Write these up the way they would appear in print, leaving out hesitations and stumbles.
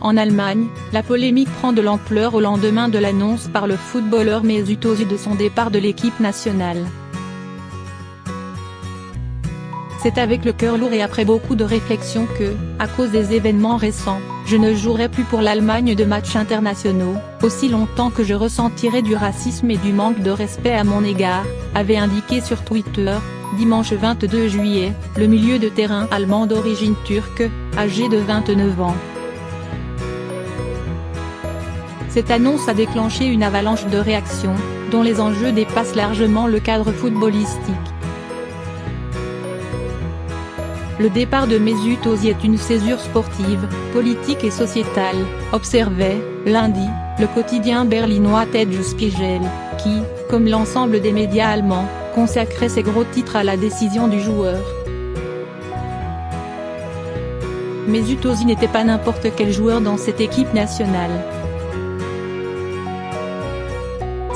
En Allemagne, la polémique prend de l'ampleur au lendemain de l'annonce par le footballeur Mesut Özil de son départ de l'équipe nationale. C'est avec le cœur lourd et après beaucoup de réflexion que, à cause des événements récents, je ne jouerai plus pour l'Allemagne de matchs internationaux, aussi longtemps que je ressentirai du racisme et du manque de respect à mon égard, avait indiqué sur Twitter, dimanche 22 juillet, le milieu de terrain allemand d'origine turque, âgé de 29 ans. Cette annonce a déclenché une avalanche de réactions, dont les enjeux dépassent largement le cadre footballistique. Le départ de Mesut Özil est une césure sportive, politique et sociétale, observait, lundi, le quotidien berlinois Tagesspiegel, qui, comme l'ensemble des médias allemands, consacrait ses gros titres à la décision du joueur. Mesut Özil n'était pas n'importe quel joueur dans cette équipe nationale.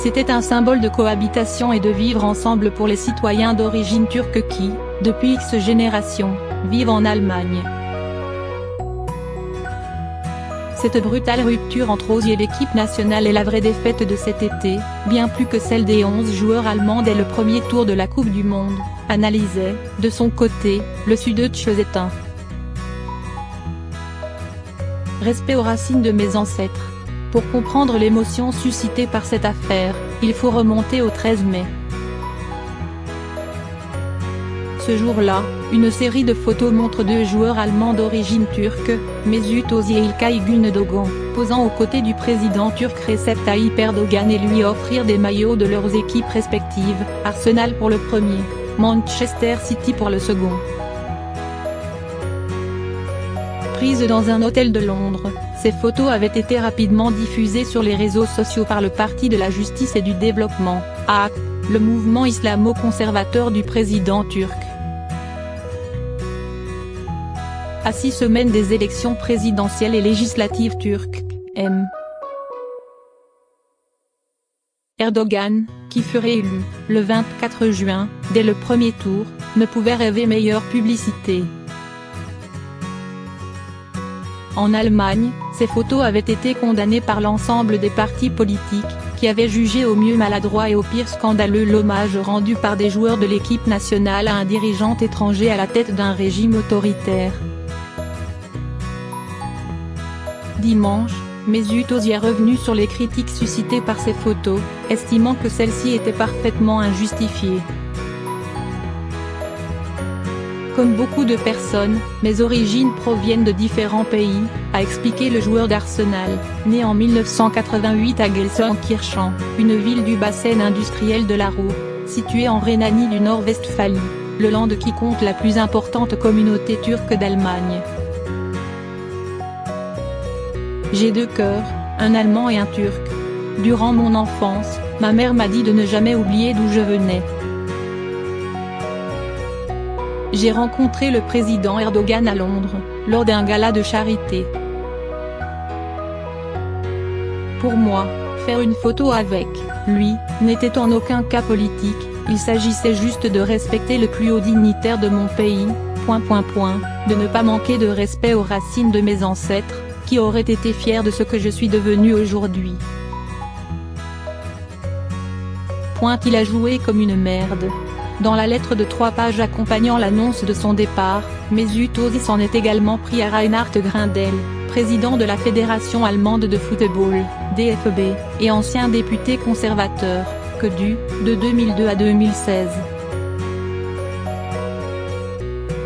C'était un symbole de cohabitation et de vivre ensemble pour les citoyens d'origine turque qui, depuis X générations, vivent en Allemagne. Cette brutale rupture entre Özil et l'équipe nationale est la vraie défaite de cet été, bien plus que celle des 11 joueurs allemands dès le premier tour de la Coupe du Monde, analysait, de son côté, le Süddeutsche Zeitung. Respect aux racines de mes ancêtres. Pour comprendre l'émotion suscitée par cette affaire, il faut remonter au 13 mai. Ce jour-là, une série de photos montre deux joueurs allemands d'origine turque, Mesut Özil et İlkay Gündoğan, posant aux côtés du président turc Recep Tayyip Erdogan et lui offrir des maillots de leurs équipes respectives, Arsenal pour le premier, Manchester City pour le second. Prises dans un hôtel de Londres, ces photos avaient été rapidement diffusées sur les réseaux sociaux par le Parti de la Justice et du Développement, AK, le mouvement islamo-conservateur du président turc. À 6 semaines des élections présidentielles et législatives turques, M. Erdogan, qui fut réélu, le 24 juin, dès le premier tour, ne pouvait rêver meilleure publicité. En Allemagne, ces photos avaient été condamnées par l'ensemble des partis politiques, qui avaient jugé au mieux maladroit et au pire scandaleux l'hommage rendu par des joueurs de l'équipe nationale à un dirigeant étranger à la tête d'un régime autoritaire. Dimanche, Mesut Özil est revenu sur les critiques suscitées par ces photos, estimant que celles-ci étaient parfaitement injustifiées. Comme beaucoup de personnes, mes origines proviennent de différents pays, a expliqué le joueur d'Arsenal, né en 1988 à Gelsenkirchen, une ville du bassin industriel de la Ruhr, située en Rhénanie du Nord-Westphalie, le land qui compte la plus importante communauté turque d'Allemagne. J'ai deux cœurs, un allemand et un turc. Durant mon enfance, ma mère m'a dit de ne jamais oublier d'où je venais. J'ai rencontré le président Erdogan à Londres, lors d'un gala de charité. Pour moi, faire une photo avec lui n'était en aucun cas politique, il s'agissait juste de respecter le plus haut dignitaire de mon pays, de ne pas manquer de respect aux racines de mes ancêtres, qui auraient été fiers de ce que je suis devenu aujourd'hui. Il a joué comme une merde. Dans la lettre de 3 pages accompagnant l'annonce de son départ, Mesut Özil s'en est également pris à Reinhard Grindel, président de la Fédération allemande de football, DFB, et ancien député conservateur, de 2002 à 2016.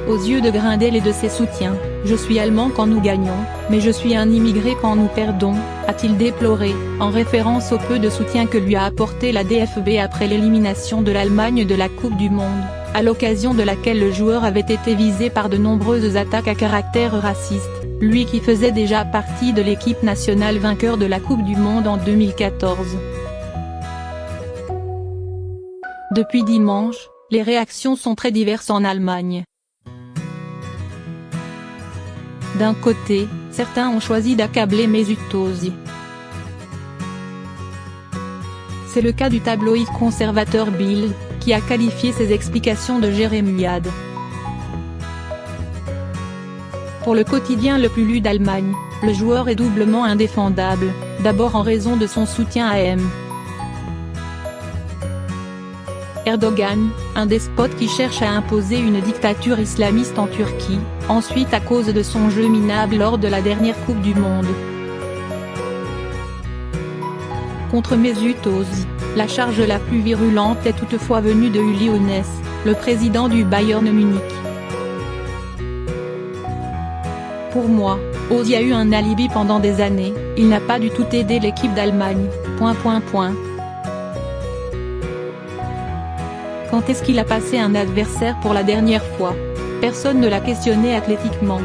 Aux yeux de Grindel et de ses soutiens, je suis allemand quand nous gagnons, mais je suis un immigré quand nous perdons, a-t-il déploré, en référence au peu de soutien que lui a apporté la DFB après l'élimination de l'Allemagne de la Coupe du Monde, à l'occasion de laquelle le joueur avait été visé par de nombreuses attaques à caractère raciste, lui qui faisait déjà partie de l'équipe nationale vainqueur de la Coupe du Monde en 2014. Depuis dimanche, les réactions sont très diverses en Allemagne. D'un côté, certains ont choisi d'accabler Mesut Özil. C'est le cas du tabloïd conservateur Bild, qui a qualifié ses explications de jérémiades. Pour le quotidien le plus lu d'Allemagne, le joueur est doublement indéfendable, d'abord en raison de son soutien à M. Erdogan, un despote qui cherche à imposer une dictature islamiste en Turquie, ensuite à cause de son jeu minable lors de la dernière Coupe du Monde. Contre Mesut Özil, la charge la plus virulente est toutefois venue de Uli Hoeneß, le président du Bayern Munich. Pour moi, Özil a eu un alibi pendant des années, il n'a pas du tout aidé l'équipe d'Allemagne. Quand est-ce qu'il a passé un adversaire pour la dernière fois? Personne ne l'a questionné athlétiquement.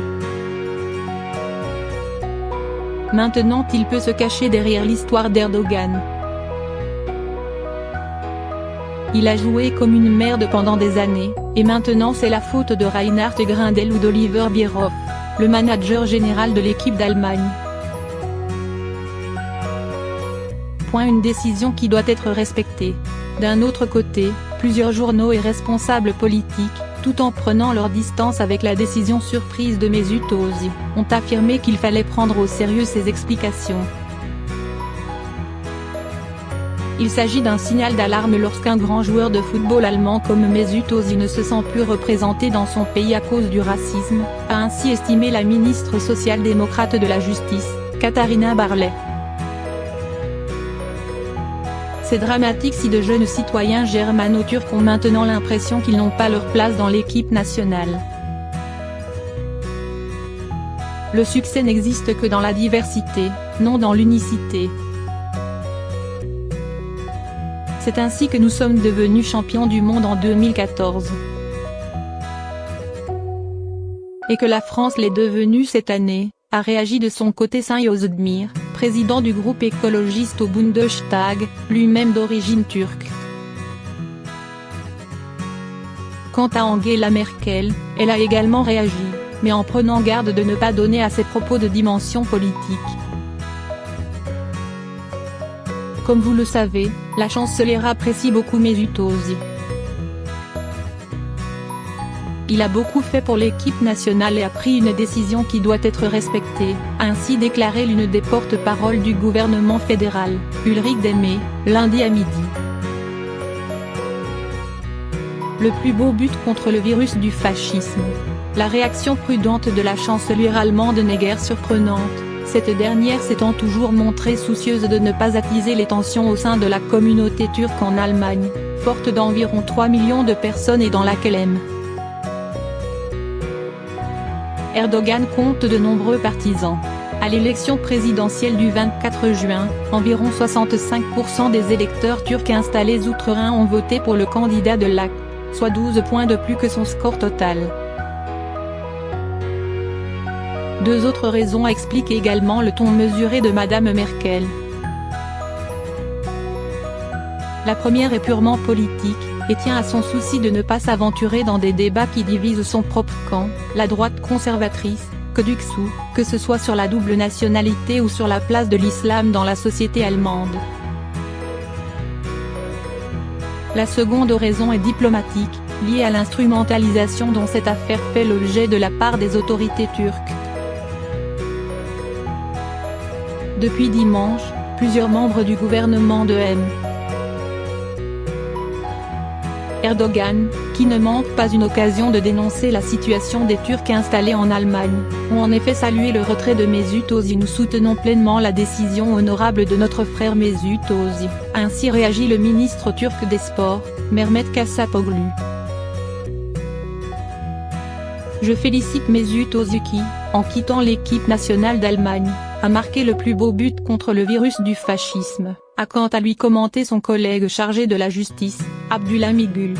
Maintenant il peut se cacher derrière l'histoire d'Erdogan. Il a joué comme une merde pendant des années, et maintenant c'est la faute de Reinhard Grindel ou d'Oliver Bierhoff, le manager général de l'équipe d'Allemagne. Une décision qui doit être respectée. D'un autre côté, plusieurs journaux et responsables politiques, tout en prenant leur distance avec la décision surprise de Mesut Özil, ont affirmé qu'il fallait prendre au sérieux ses explications. Il s'agit d'un signal d'alarme lorsqu'un grand joueur de football allemand comme Mesut Özil ne se sent plus représenté dans son pays à cause du racisme, a ainsi estimé la ministre social-démocrate de la Justice, Katharina Barley. C'est dramatique si de jeunes citoyens germano-turcs ont maintenant l'impression qu'ils n'ont pas leur place dans l'équipe nationale. Le succès n'existe que dans la diversité, non dans l'unicité. C'est ainsi que nous sommes devenus champions du monde en 2014. Et que la France l'est devenue cette année, a réagi de son côté Cengiz Özdemir, président du groupe écologiste au Bundestag, lui-même d'origine turque. Quant à Angela Merkel, elle a également réagi, mais en prenant garde de ne pas donner à ses propos de dimension politique. Comme vous le savez, la chancelière apprécie beaucoup Mesut Özil. Il a beaucoup fait pour l'équipe nationale et a pris une décision qui doit être respectée, a ainsi déclaré l'une des porte-paroles du gouvernement fédéral, Ulrike Demé, lundi à midi. Le plus beau but contre le virus du fascisme. La réaction prudente de la chancelière allemande n'est guère surprenante, cette dernière s'étant toujours montrée soucieuse de ne pas attiser les tensions au sein de la communauté turque en Allemagne, forte d'environ 3 millions de personnes et dans laquelle M. Erdogan compte de nombreux partisans. À l'élection présidentielle du 24 juin, environ 65% des électeurs turcs installés outre-Rhin ont voté pour le candidat de l'AKP, soit 12 points de plus que son score total. Deux autres raisons expliquent également le ton mesuré de Madame Merkel. La première est purement politique, et tient à son souci de ne pas s'aventurer dans des débats qui divisent son propre camp, la droite conservatrice, que ce soit sur la double nationalité ou sur la place de l'islam dans la société allemande. La seconde raison est diplomatique, liée à l'instrumentalisation dont cette affaire fait l'objet de la part des autorités turques. Depuis dimanche, plusieurs membres du gouvernement de M. Erdogan, qui ne manque pas une occasion de dénoncer la situation des Turcs installés en Allemagne, ont en effet salué le retrait de Mesut Özil. Nous soutenons pleinement la décision honorable de notre frère Mesut Özil, a ainsi réagi le ministre turc des Sports, Mehmet Kasapoglu. Je félicite Mesut Özil qui, en quittant l'équipe nationale d'Allemagne, a marqué le plus beau but contre le virus du fascisme, a quant à lui commenté son collègue chargé de la justice, Abdulhamid Gül.